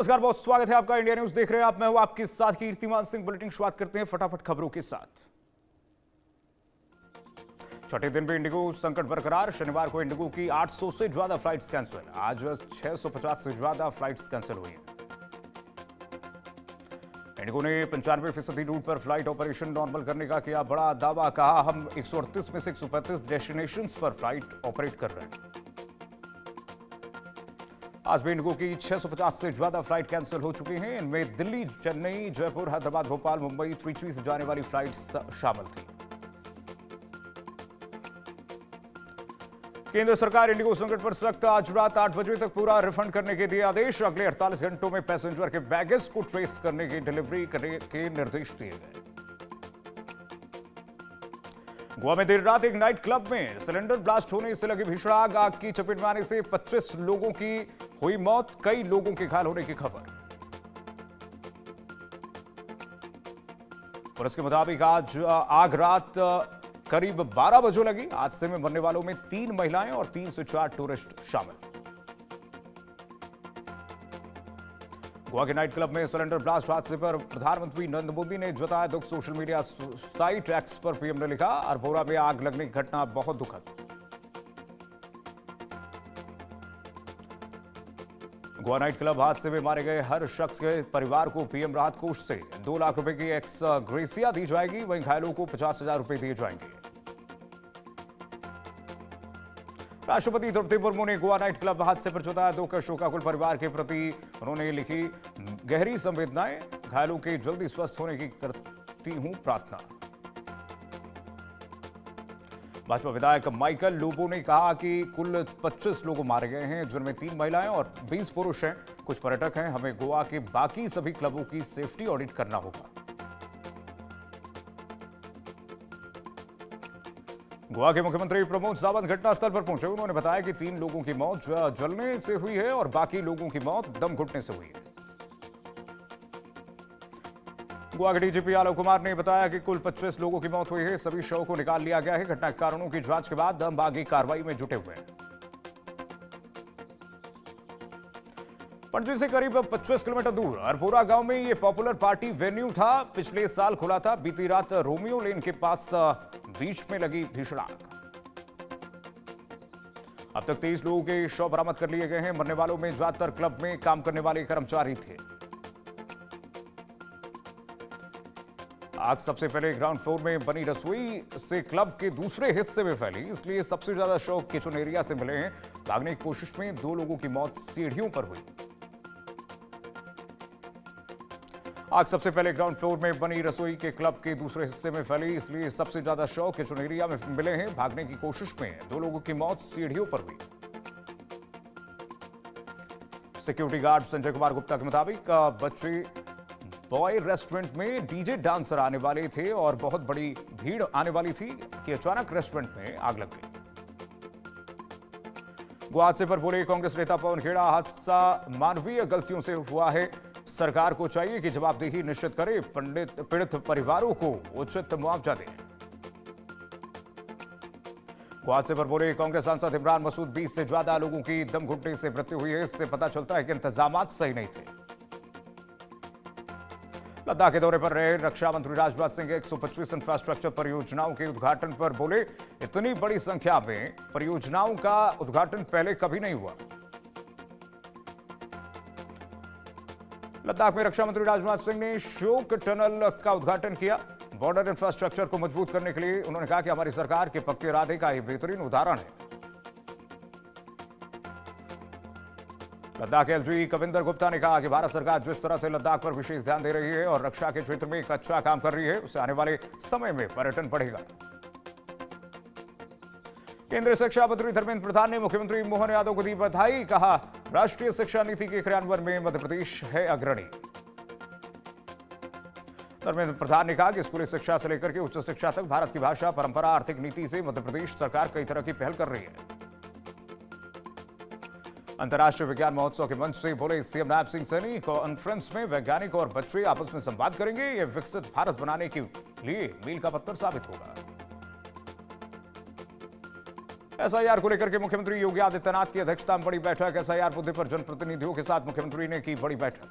नमस्कार, बहुत स्वागत है आपका। इंडिया न्यूज देख रहे हैं आप। मैं हूं आपके साथ कीर्तिमान सिंह। बुलेटिन शुरुआत करते हैं फटाफट खबरों के साथ। छठे दिन भी इंडिगो संकट बरकरार। शनिवार को इंडिगो की 800 से ज्यादा फ्लाइट्स कैंसिल। आज 650 से ज्यादा फ्लाइट्स कैंसिल हुई हैं। इंडिगो ने 95% रूट पर फ्लाइट ऑपरेशन नॉर्मल करने का किया बड़ा दावा। कहा, हम 138 में से 135 डेस्टिनेशंस पर फ्लाइट ऑपरेट कर रहे हैं। आज भी इंडिगो की 650 से ज्यादा फ्लाइट कैंसिल हो चुकी हैं। इनमें दिल्ली, चेन्नई, जयपुर, हैदराबाद, भोपाल, मुंबई, त्रिची से जाने वाली फ्लाइट्स शामिल थी। केंद्र सरकार इंडिगो संकट पर सख्त। आज रात 8 बजे तक पूरा रिफंड करने के दिए आदेश। अगले 48 घंटों में पैसेंजर के बैगेज को ट्रेस करने की डिलीवरी करने के निर्देश दिए गए। गोवा में देर रात एक नाइट क्लब में सिलेंडर ब्लास्ट होने से लगी भीषण आग। आग की चपेट में आने से 25 लोगों की हुई मौत, कई लोगों के घायल होने की खबर। पुलिस के मुताबिक आज आग रात करीब 12 बजे लगी। हादसे में मरने वालों में 3 महिलाएं और 3 से 4 टूरिस्ट शामिल। गोवा के नाइट क्लब में सिलेंडर ब्लास्ट हादसे पर प्रधानमंत्री नरेंद्र मोदी ने जताया दुख। सोशल मीडिया साइट एक्स पर पीएम ने लिखा, अरबोरा में आग लगने की घटना बहुत दुखद। गोवा नाइट क्लब हादसे में मारे गए हर शख्स के परिवार को पीएम राहत कोष से 2 लाख रुपए की एक्स ग्रेसिया दी जाएगी। वहीं घायलों को 50,000 रुपए दिए जाएंगे। राष्ट्रपति द्रौपदी मुर्मू ने गोवा नाइट क्लब हादसे पर जताया दुख। शोकाकुल परिवार के प्रति उन्होंने लिखी गहरी संवेदनाएं। घायलों के जल्दी स्वस्थ होने की करती हूं प्रार्थना। भाजपा विधायक माइकल लोबो ने कहा कि कुल 25 लोग मारे गए हैं, जिनमें 3 महिलाएं और 20 पुरुष हैं। कुछ पर्यटक हैं। हमें गोवा के बाकी सभी क्लबों की सेफ्टी ऑडिट करना होगा। गोवा के मुख्यमंत्री प्रमोद सावंत घटनास्थल पर पहुंचे। उन्होंने बताया कि 3 लोगों की मौत जलने से हुई है और बाकी लोगों की मौत दम घुटने से हुई है। गोवा के डीजीपी आलोक कुमार ने बताया कि कुल 25 लोगों की मौत हुई है। सभी शवों को निकाल लिया गया है। घटना के कारणों की जांच के बाद हम आगे कार्रवाई में जुटे हुए हैं। पणजी से करीब 25 किलोमीटर दूर अरबोरा गांव में यह पॉपुलर पार्टी वेन्यू था। पिछले साल खुला था। बीती रात रोमियो लेन के पास बीच में लगी भीषण आग। अब तक 23 लोगों के शव बरामद कर लिए गए हैं। मरने वालों में ज्यादातर क्लब में काम करने वाले कर्मचारी थे। आग सबसे पहले ग्राउंड फ्लोर में बनी रसोई से क्लब के दूसरे हिस्से में फैली, इसलिए सबसे ज्यादा शव किचन एरिया से मिले हैं। भागने की कोशिश में 2 लोगों की मौत सीढ़ियों पर हुई। आग सबसे पहले ग्राउंड फ्लोर में बनी रसोई के क्लब के दूसरे हिस्से में फैली, इसलिए सबसे ज्यादा शव किचन एरिया में मिले हैं। भागने की कोशिश में 2 लोगों की मौत सीढ़ियों पर हुई। सिक्योरिटी गार्ड संजय कुमार गुप्ता के मुताबिक बच्चे बॉय रेस्टोरेंट में डीजे डांसर आने वाले थे और बहुत बड़ी भीड़ आने वाली थी कि अचानक रेस्टोरेंट में आग लग गई। हादसे पर बोले कांग्रेस नेता पवन खेड़ा, हादसा मानवीय गलतियों से हुआ है। सरकार को चाहिए कि जवाबदेही निश्चित करे। पीड़ित परिवारों को उचित मुआवजा दें। हादसे पर बोले कांग्रेस सांसद इमरान मसूद, 20 से ज्यादा लोगों की दम घुटने से मृत्यु हुई है। इससे पता चलता है कि इंतजाम सही नहीं थे। लद्दाख के दौरे पर रहे रक्षा मंत्री राजनाथ सिंह 125 इंफ्रास्ट्रक्चर परियोजनाओं के उद्घाटन पर बोले, इतनी बड़ी संख्या में परियोजनाओं का उद्घाटन पहले कभी नहीं हुआ। लद्दाख में रक्षा मंत्री राजनाथ सिंह ने शोक टनल का उद्घाटन किया। बॉर्डर इंफ्रास्ट्रक्चर को मजबूत करने के लिए उन्होंने कहा कि हमारी सरकार के पक्के इरादे का यह बेहतरीन उदाहरण है। लद्दाख के एलजी कविंदर गुप्ता ने कहा कि भारत सरकार जिस तरह से लद्दाख पर विशेष ध्यान दे रही है और रक्षा के क्षेत्र में एक अच्छा काम कर रही है, उससे आने वाले समय में पर्यटन बढ़ेगा। केंद्रीय शिक्षा मंत्री धर्मेंद्र प्रधान ने मुख्यमंत्री मोहन यादव को दी बधाई। कहा, राष्ट्रीय शिक्षा नीति के क्रियान्वयन में मध्य प्रदेश है अग्रणी। धर्मेंद्र प्रधान ने कहा कि स्कूली शिक्षा से लेकर के उच्च शिक्षा तक भारत की भाषा, परंपरा, आर्थिक नीति से मध्य प्रदेश सरकार कई तरह की पहल कर रही है। अंतर्राष्ट्रीय विज्ञान महोत्सव के मंच से बोले सीएम नायब सिंह सैनी, कॉन्फ्रेंस में वैज्ञानिक और बच्चे आपस में संवाद करेंगे। यह विकसित भारत बनाने के लिए मील का पत्थर साबित होगा। एसआईआर को लेकर के मुख्यमंत्री योगी आदित्यनाथ की अध्यक्षता में बड़ी बैठक। एसआईआर मुद्दे पर जनप्रतिनिधियों के साथ मुख्यमंत्री ने की बड़ी बैठक।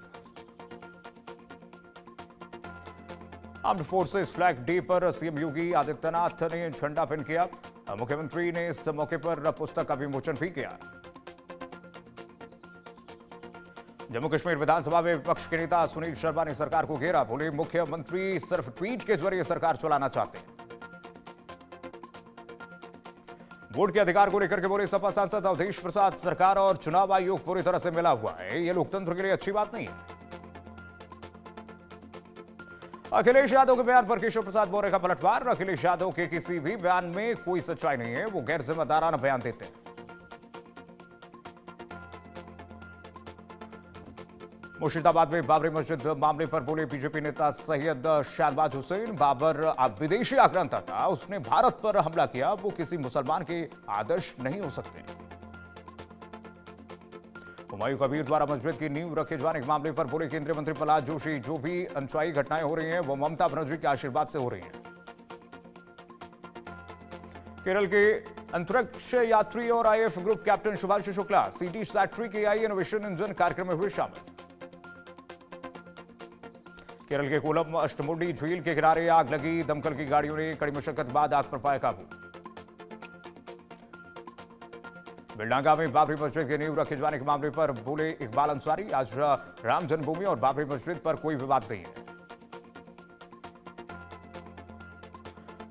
आर्म्ड फोर्सेस फ्लैग डे पर सीएम योगी आदित्यनाथ ने झंडा पिन किया। मुख्यमंत्री ने इस मौके पर पुस्तक का विमोचन भी किया। जम्मू कश्मीर विधानसभा में विपक्ष के नेता सुनील शर्मा ने सरकार को घेरा। बोले, मुख्यमंत्री सिर्फ ट्वीट के जरिए सरकार चलाना चाहते हैं। वोट के अधिकार को लेकर के बोले सपा सांसद अवधेश प्रसाद, सरकार और चुनाव आयोग पूरी तरह से मिला हुआ है, यह लोकतंत्र के लिए अच्छी बात नहीं है। अखिलेश यादव के बयान पर केशव प्रसाद मौर्य का पलटवार। अखिलेश यादव के किसी भी बयान में कोई सच्चाई नहीं है, वो गैर जिम्मेदाराना बयान देते हैं। मुर्शिदाबाद में बाबरी मस्जिद मामले पर बोले बीजेपी नेता सैयद शहबाज हुसैन, बाबर विदेशी आक्रांता था, उसने भारत पर हमला किया, वो किसी मुसलमान के आदर्श नहीं हो सकते। हुमायूं कबीर द्वारा मस्जिद की नींव रखे जाने के मामले पर बोले केंद्रीय मंत्री प्रहलाद जोशी, जो भी अनचाही घटनाएं हो रही हैं वो ममता बनर्जी के आशीर्वाद से हो रही हैं। केरल के अंतरिक्ष यात्री और if group captain Shubhanshu Shukla सीटी सैट-3 के आई इनोवेशन इंजन कार्यक्रम में हुए शामिल। केरल के कोलम अष्टमुंडी झील के किनारे आग लगी, दमकल की गाड़ियों ने कड़ी मशक्कत बाद आग पर पाया काबू। बिलडांगा में बाबरी मस्जिद की नींव रखे जाने के मामले पर बोले इकबाल अंसारी, आज राम जन्मभूमि और बाबरी मस्जिद पर कोई विवाद नहीं है।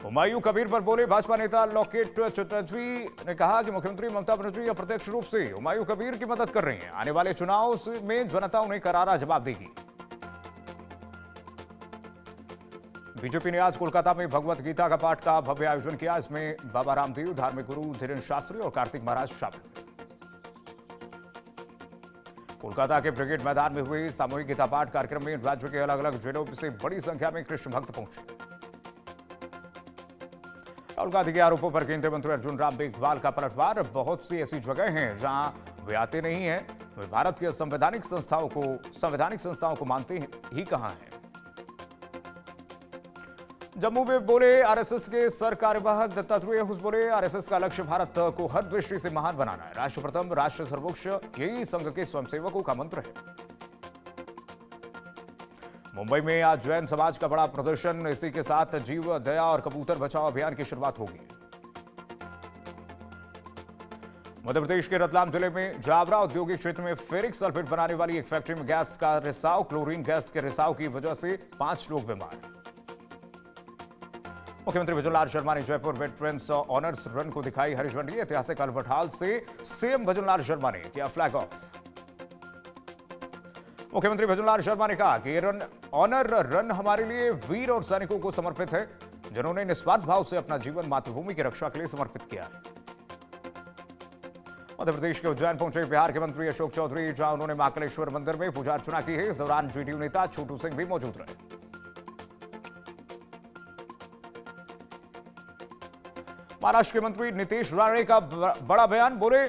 हुमायूं कबीर पर बोले भाजपा नेता लॉकेट चटर्जी ने कहा कि मुख्यमंत्री ममता बनर्जी अप्रत्यक्ष रूप से हुमायूं कबीर की मदद कर रही हैं, आने वाले चुनाव में जनता उन्हें करारा जवाब देगी। बीजेपी ने आज कोलकाता में भगवत गीता का पाठ का भव्य आयोजन किया। इसमें बाबा रामदेव, धार्मिक गुरु धीरेन्द्र शास्त्री और कार्तिक महाराज शामिल हुए। कोलकाता के ब्रिगेड मैदान में हुए सामूहिक गीता पाठ कार्यक्रम में राज्य के अलग अलग जिलों से बड़ी संख्या में कृष्ण भक्त पहुंचे। राहुल गांधी के आरोपों पर केंद्रीय मंत्री अर्जुन राम मेघवाल का पलटवार। बहुत सी ऐसी जगह हैं जहां वे आते नहीं हैं, वे भारत के संवैधानिक संस्थाओं को मानते ही कहां हैं। जम्मू में बोले आरएसएस के सर कार्यवाहक दत्तात्रेय हुस बोले, आरएसएस का लक्ष्य भारत को हर दृष्टि से महान बनाना है, राष्ट्र प्रथम राष्ट्र सर्वोच्च, यही संघ के स्वयंसेवकों का मंत्र है। मुंबई में आज जैन समाज का बड़ा प्रदर्शन, इसी के साथ जीव दया और कबूतर बचाओ अभियान की शुरुआत होगी। मध्य प्रदेश के रतलाम जिले में जावरा औद्योगिक क्षेत्र में फेरिक सल्फेट बनाने वाली एक फैक्ट्री में गैस का रिसाव, क्लोरीन गैस के रिसाव की वजह से 5 लोग बीमार। मुख्यमंत्री भजनलाल शर्मा ने जयपुर वेटरन्स ऑनर्स रन को दिखाई हरी झंडी। ऐतिहासिक अल्बर्ट हॉल से सीएम भजनलाल शर्मा ने किया फ्लैग ऑफ। मुख्यमंत्री भजनलाल शर्मा ने कहा कि ऑनर रन हमारे लिए वीर और सैनिकों को समर्पित है, जिन्होंने निस्वार्थ भाव से अपना जीवन मातृभूमि की रक्षा के लिए समर्पित किया है। मध्य प्रदेश के उज्जैन पहुंचे बिहार के मंत्री अशोक चौधरी, जहां उन्होंने महाकालेश्वर मंदिर में पूजा अर्चना की है। इस दौरान जेडीयू नेता छोटू सिंह भी मौजूद रहे। महाराष्ट्र के मंत्री नीतीश राणे का बड़ा बयान, बोले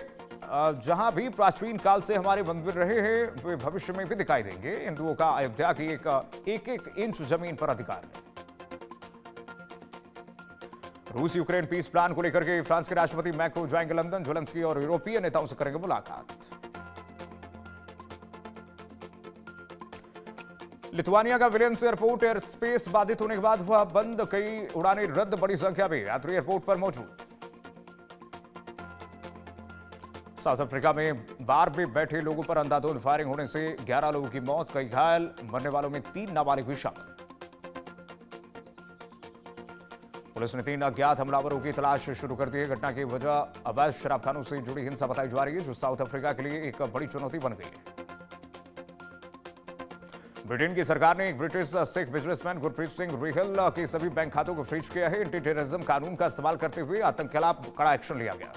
जहां भी प्राचीन काल से हमारे मंदिर रहे हैं वे भविष्य में भी दिखाई देंगे। हिंदुओं का अयोध्या की एक इंच जमीन पर अधिकार है। रूस यूक्रेन पीस प्लान को लेकर के फ्रांस के राष्ट्रपति मैक्रो जाएंगे लंदन, ज़ेलेंस्की और यूरोपीय नेताओं से करेंगे मुलाकात। लिथुआनिया का विलियम्स एयरपोर्ट एयर स्पेस बाधित होने के बाद हुआ बंद, कई उड़ानें रद्द, बड़ी संख्या में यात्री एयरपोर्ट पर मौजूद। साउथ अफ्रीका में बार में बैठे लोगों पर अंधाधुंध फायरिंग होने से 11 लोगों की मौत, कई घायल, मरने वालों में 3 नाबालिग भी शामिल। पुलिस ने 3 अज्ञात हमलावरों की तलाश शुरू कर दी है। घटना की वजह अवैध शराबखानों से जुड़ी हिंसा बताई जा रही है, जो साउथ अफ्रीका के लिए एक बड़ी चुनौती बन गई है। ब्रिटेन की सरकार ने एक ब्रिटिश सिख बिजनेसमैन गुरप्रीत सिंह रिहल के सभी बैंक खातों को फ्रीज किया है। एंटी टेररिज्म कानून का इस्तेमाल करते हुए आतंक के खिलाफ कड़ा एक्शन लिया गया।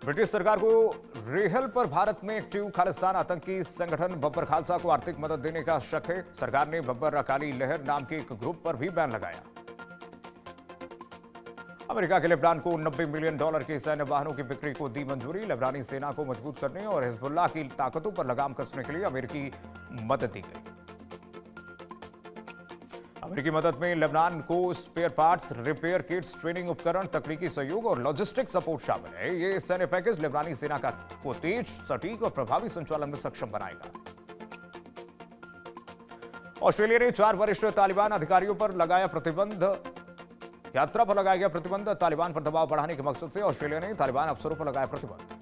ब्रिटिश सरकार को रिहल पर भारत में एक्टिव खालिस्तान आतंकी संगठन बब्बर खालसा को आर्थिक मदद देने का शक है। सरकार ने बब्बर अकाली लहर नाम के एक ग्रुप पर भी बैन लगाया। अमेरिका के लेबनान को $90 मिलियन के सैन्य वाहनों की बिक्री को दी मंजूरी। लेबनानी सेना को मजबूत करने और हिजबुल्लाह की ताकतों पर लगाम कसने के लिए अमेरिकी मदद दी गई। अमेरिकी मदद में लेबनान को spare parts, repair kits, training उपकरण, तकनीकी सहयोग और लॉजिस्टिक सपोर्ट शामिल है। ये सैन्य पैकेज लेबनानी सेना को तेज, सटीक और प्रभावी संचालन में सक्षम बनाएगा। ऑस्ट्रेलिया ने 4 वरिष्ठ तालिबान अधिकारियों पर लगाया प्रतिबंध। यात्रा पर लगाया गया प्रतिबंध। तालिबान पर दबाव बढ़ाने के मकसद से ऑस्ट्रेलिया ने तालिबान अफसरों पर लगाया प्रतिबंध।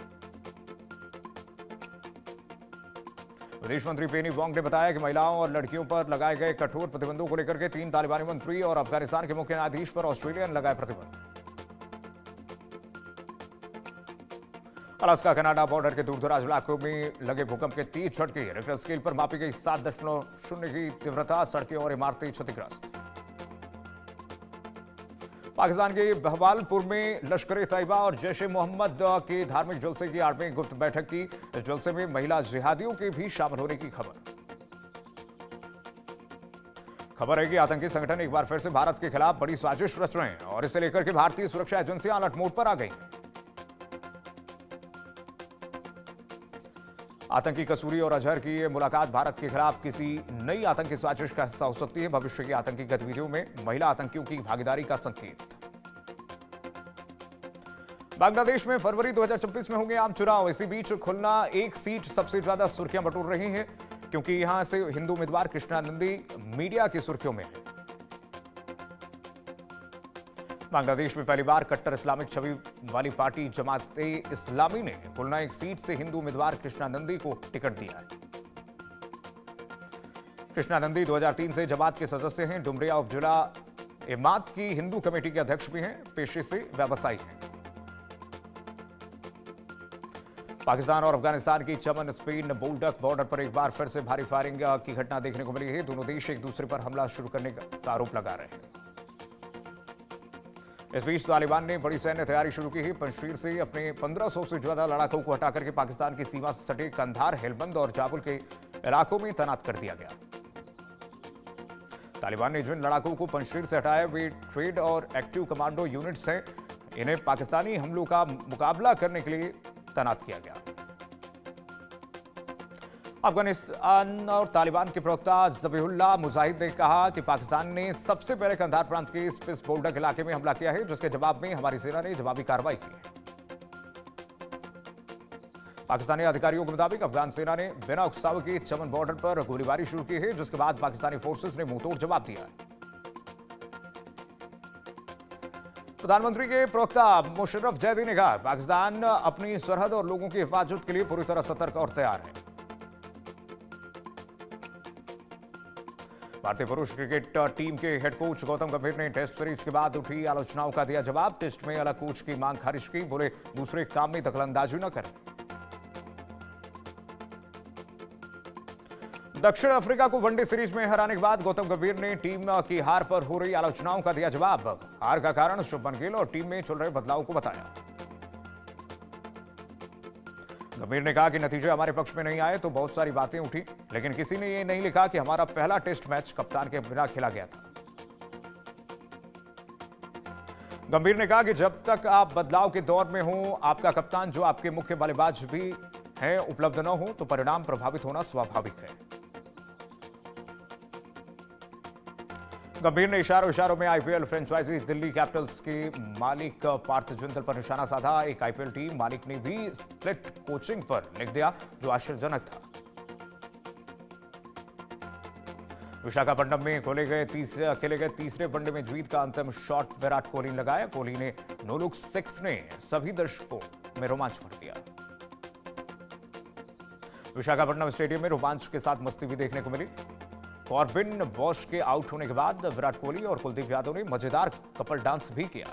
विदेश मंत्री पेनी वोंग ने बताया कि महिलाओं और लड़कियों पर लगाए गए कठोर प्रतिबंधों को लेकर के 3 तालिबानी मंत्री और अफगानिस्तान के मुख्य न्यायाधीश पर ऑस्ट्रेलिया ने लगाए प्रतिबंध। अलास्का कनाडा बॉर्डर के दूर-दराज इलाकों में लगे भूकंप के 30 झटके, रिक्टर स्केल पर मापी गई 7.0 की तीव्रता, सड़कें और इमारतें क्षतिग्रस्त। पाकिस्तान के बहवालपुर में लश्कर-ए-तैयबा और जैश-ए-मोहम्मद के धार्मिक जलसे की आड़ में गुप्त बैठक की। इस जलसे में महिला जिहादियों के भी शामिल होने की खबर है कि आतंकी संगठन एक बार फिर से भारत के खिलाफ बड़ी साजिश रच रहे हैं और इसे लेकर के भारतीय सुरक्षा एजेंसियां अलर्ट मोड पर आ गई। आतंकी कसूरी और अजहर की ये मुलाकात भारत के खिलाफ किसी नई आतंकी साजिश का हिस्सा हो सकती है। भविष्य की आतंकी गतिविधियों में महिला आतंकियों की भागीदारी का संकेत। बांग्लादेश में फरवरी 2026 में होंगे आम चुनाव। इसी बीच खुलना एक सीट सबसे ज्यादा सुर्खियां बटोर रही है, क्योंकि यहां से हिंदू उम्मीदवार कृष्णा नंदी मीडिया की सुर्खियों में है। बांग्लादेश में पहली बार कट्टर इस्लामिक छवि वाली पार्टी जमात-ए-इस्लामी ने खुलना एक सीट से हिंदू उम्मीदवार कृष्णा नंदी को टिकट दिया है। कृष्णा नंदी 2003 से जमात के सदस्य हैं। डुमरिया उपजिला इमात की हिंदू कमेटी के अध्यक्ष भी हैं। पेशे से व्यवसायी हैं। पाकिस्तान और अफगानिस्तान की चमन स्पेन बोल्डक बॉर्डर पर एक बार फिर से भारी फायरिंग की घटना देखने को मिली है। दोनों देश एक दूसरे पर हमला शुरू करने का आरोप लगा रहे हैं। इस बीच तालिबान ने बड़ी सैन्य तैयारी शुरू की है। पंजशीर से अपने 1500 से ज्यादा लड़ाकों को हटा करके पाकिस्तान की सीमा से सटे कंधार, हेलबंद और जाबुल के इलाकों में तैनात कर दिया गया। तालिबान ने जिन लड़ाकों को पंजशीर से हटाया वे ट्रेड और एक्टिव कमांडो यूनिट्स हैं। इन्हें पाकिस्तानी हमलों का मुकाबला करने के लिए तैनात किया गया। अफगानिस्तान और तालिबान के प्रवक्ता ज़बीहुल्लाह मुजाहिद ने कहा कि पाकिस्तान ने सबसे पहले कंधार प्रांत के स्पिस बोल्डक इलाके में हमला किया है, जिसके जवाब में हमारी सेना ने जवाबी कार्रवाई की है। पाकिस्तानी अधिकारियों के मुताबिक अफगान सेना ने बिना उकसावे के चमन बॉर्डर पर गोलीबारी शुरू की है, जिसके बाद पाकिस्तानी फोर्सेस ने मुंहतोड़ जवाब दिया। प्रधानमंत्री के प्रवक्ता मुशर्रफ जैदी ने कहा पाकिस्तान अपनी सरहद और लोगों की हिफाजत के लिए पूरी तरह सतर्क और तैयार है। भारतीय पुरुष क्रिकेट टीम के हेड कोच गौतम गंभीर ने टेस्ट सीरीज के बाद उठी आलोचनाओं का दिया जवाब। टेस्ट में अलग कोच की मांग खारिज की। बोले दूसरे काम में दखलंदाजी न करें। दक्षिण अफ्रीका को वनडे सीरीज में हराने के बाद गौतम गंभीर ने टीम की हार पर हो रही आलोचनाओं का दिया जवाब। हार का कारण शुभमन गिल और टीम में चल रहे बदलाव को बताया। गंभीर ने कहा कि नतीजे हमारे पक्ष में नहीं आए तो बहुत सारी बातें उठी, लेकिन किसी ने यह नहीं लिखा कि हमारा पहला टेस्ट मैच कप्तान के बिना खेला गया था। गंभीर ने कहा कि जब तक आप बदलाव के दौर में हो, आपका कप्तान जो आपके मुख्य बल्लेबाज भी हैं उपलब्ध न हो तो परिणाम प्रभावित होना स्वाभाविक है। गंभीर ने इशारों में आईपीएल फ्रेंचाइजी दिल्ली कैपिटल्स के मालिक पार्थ जिंदल पर निशाना साधा। एक आईपीएल टीम मालिक ने भी स्प्लिट कोचिंग पर लिख दिया, जो आश्चर्यजनक था। विशाखापट्टनम में खेले गए तीसरे वनडे में जीत का अंतिम शॉट विराट कोहली ने लगाया। कोहली ने नो लुक 6 ने सभी दर्शकों में रोमांच भर दिया। विशाखापट्टनम स्टेडियम में रोमांच के साथ मस्ती भी देखने को मिली। कॉर्बिन बॉश के आउट होने के बाद विराट कोहली और कुलदीप यादव ने मजेदार कपल डांस भी किया।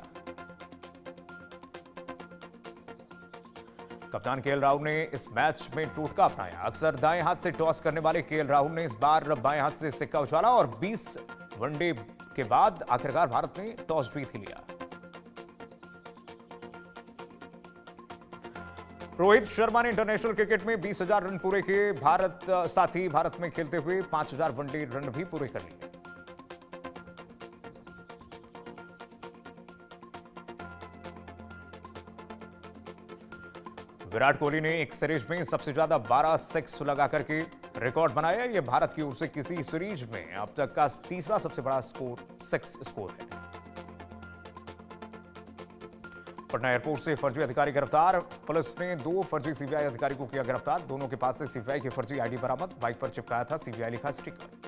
कप्तान केएल राहुल ने इस मैच में टोटका अपनाया। अक्सर दाएं हाथ से टॉस करने वाले केएल राहुल ने इस बार बाएं हाथ से सिक्का उछाला और 20 वनडे के बाद आखिरकार भारत ने टॉस जीत ही लिया। रोहित शर्मा ने इंटरनेशनल क्रिकेट में 20,000 रन पूरे किए। साथ ही भारत में खेलते हुए 5,000 वनडे रन भी पूरे कर लिए। विराट कोहली ने एक सीरीज में सबसे ज्यादा 12 सिक्स लगा करके रिकॉर्ड बनाया। यह भारत की ओर से किसी सीरीज में अब तक का तीसरा सबसे बड़ा स्कोर है। पटना एयरपोर्ट से फर्जी अधिकारी गिरफ्तार। पुलिस ने 2 फर्जी सीबीआई अधिकारी को किया गिरफ्तार। दोनों के पास से सीबीआई की फर्जी आईडी बरामद। बाइक पर चिपकाया था सीबीआई लिखा स्टिकर।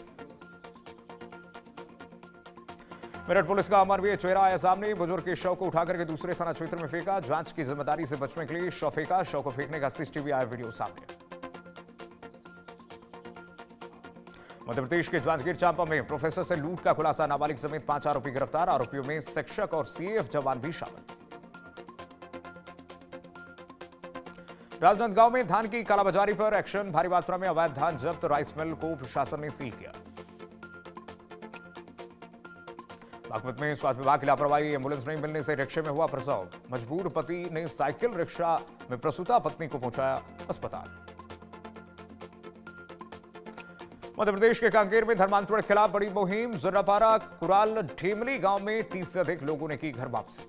मेरठ पुलिस का अमानवीय चेहरा आया सामने। बुजुर्ग के शव को उठाकर के दूसरे थाना क्षेत्र में फेंका। जांच की जिम्मेदारी से बचने के लिए शव फेंका। शव को फेंकने का सीसीटीवी आया वीडियो सामने। मध्य प्रदेश के जांजगीर चांपा में प्रोफेसर से लूट का खुलासा। नाबालिग समेत 5 आरोपी गिरफ्तार। आरोपियों में शिक्षक और सीएएफ जवान भी शामिल। राजनांदगांव में धान की कालाबाजारी पर एक्शन। भारी मात्रा में अवैध धान जब्त। राइस मिल को प्रशासन ने सील किया। बागपत में स्वास्थ्य विभाग की लापरवाही। एम्बुलेंस नहीं मिलने से रिक्शे में हुआ प्रसव। मजबूर पति ने साइकिल रिक्शा में प्रसूता पत्नी को पहुंचाया अस्पताल। मध्य प्रदेश के कांकेर में धर्मांतरण के खिलाफ बड़ी मुहिम। जर्रापारा कुराल ढेमली गांव में 30 से अधिक लोगों ने की घर वापसी।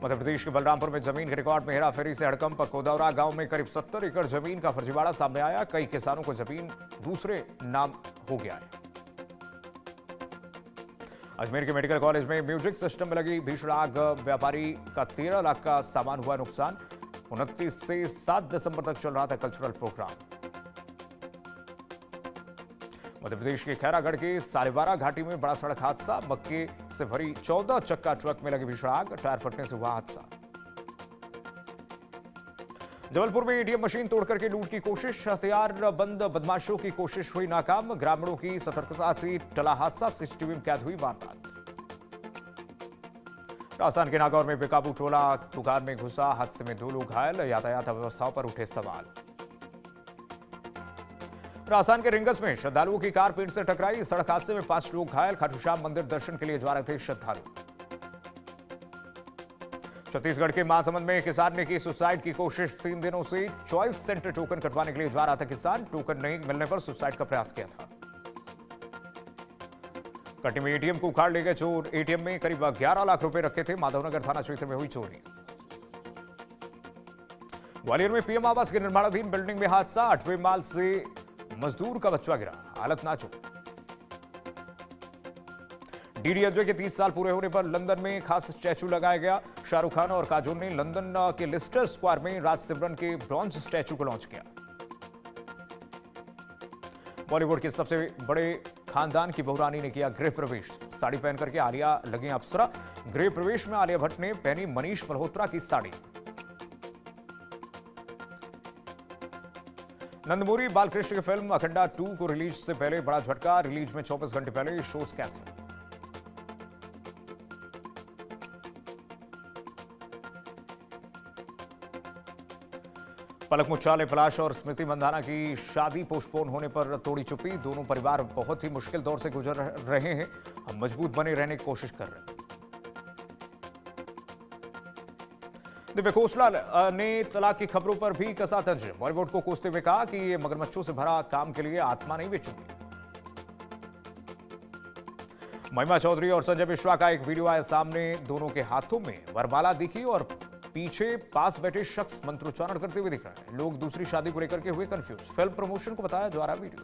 मध्य प्रदेश के बलरामपुर में जमीन के रिकॉर्ड में हेराफेरी से हड़कंप। कोदौरा गांव में करीब 70 एकड़ जमीन का फर्जीवाड़ा सामने आया। कई किसानों को जमीन दूसरे नाम हो गया है। अजमेर के मेडिकल कॉलेज में म्यूजिक सिस्टम में लगी भीषण आग। व्यापारी का 13 लाख का सामान हुआ नुकसान। 29 से 7 दिसंबर तक चल रहा था कल्चरल प्रोग्राम। मध्य प्रदेश के खैरागढ़ के सालेवारा घाटी में बड़ा सड़क हादसा। मक्के से भरी 14 चक्का ट्रक में लगी भीषण आग। टायर फटने से हुआ हादसा। जबलपुर में एटीएम मशीन तोड़कर के लूट की कोशिश। हथियार बंद बदमाशों की कोशिश हुई नाकाम। ग्रामीणों की सतर्कता से टला हादसा। सीसीटीवी में कैद हुई वारदात। राजस्थान के नागौर में बेकाबू टोला दुकान में घुसा। हादसे में 2 लोग घायल। यातायात व्यवस्थाओं पर उठे सवाल। राजस्थान के रिंगस में श्रद्धालुओं की कार पेड़ से टकराई। सड़क हादसे में 5 लोग घायल। खाटू श्याम मंदिर दर्शन के लिए जा रहे थे श्रद्धालु। छत्तीसगढ़ के महासमुंद में किसान ने की सुसाइड की कोशिश। 3 दिनों से चॉइस सेंटर टोकन कटवाने के लिए जा रहा था किसान। टोकन नहीं मिलने पर सुसाइड का प्रयास किया था। कटनी में एटीएम को उखाड़ ले गए चोर। एटीएम में करीब 11 लाख रुपए रखे थे। माधवनगर थाना क्षेत्र में हुई चोरी। ग्वालियर में पीएम आवास के निर्माणाधीन बिल्डिंग में हादसा। 8वें माल से मजदूर का बच्चा गिरा। हालत नाजुक। डीडीएलजे के 30 साल पूरे होने पर लंदन में खास स्टैचू लगाया गया। शाहरुख खान और काजोल ने लंदन के लिस्टर स्क्वायर में राज सिमरन के ब्रॉन्ज स्टैचू को लॉन्च किया। बॉलीवुड के सबसे बड़े खानदान की बहू रानी ने किया गृह प्रवेश। साड़ी पहन करके आलिया लगी अप्सरा। गृह प्रवेश में आलिया भट्ट ने पहनी मनीष मल्होत्रा की साड़ी। नंदमुरी बालकृष्ण की फिल्म अखंडा 2 को रिलीज से पहले बड़ा झटका। रिलीज में 24 घंटे पहले शोज कैंसिल। पलक मुच्छाले पलाश और स्मृति मंधाना की शादी पोस्टपोन होने पर तोड़ी चुप्पी। दोनों परिवार बहुत ही मुश्किल दौर से गुजर रहे हैं। हम मजबूत बने रहने की कोशिश कर रहे हैं। दिव्या खोसला ने तलाक की खबरों पर भी कसा तंज। बॉलीवुड को कोसते हुए कहा कि ये मगरमच्छों से भरा काम के लिए आत्मा नहीं बेचूंगी। महिमा चौधरी और संजय मिश्रा का एक वीडियो आया सामने। दोनों के हाथों में वरमाला दिखी और पीछे पास बैठे शख्स मंत्रोच्चारण करते हुए दिख रहे हैं। लोग दूसरी शादी को लेकर के हुए कंफ्यूज। फिल्म प्रमोशन को बताया जा रहा वीडियो।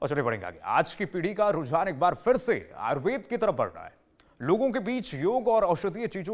और चलिए बढ़ेंगे आगे। आज की पीढ़ी का रुझान एक बार फिर से आयुर्वेद की तरफ बढ़ रहा है। लोगों के बीच योग और औषधीय चीजों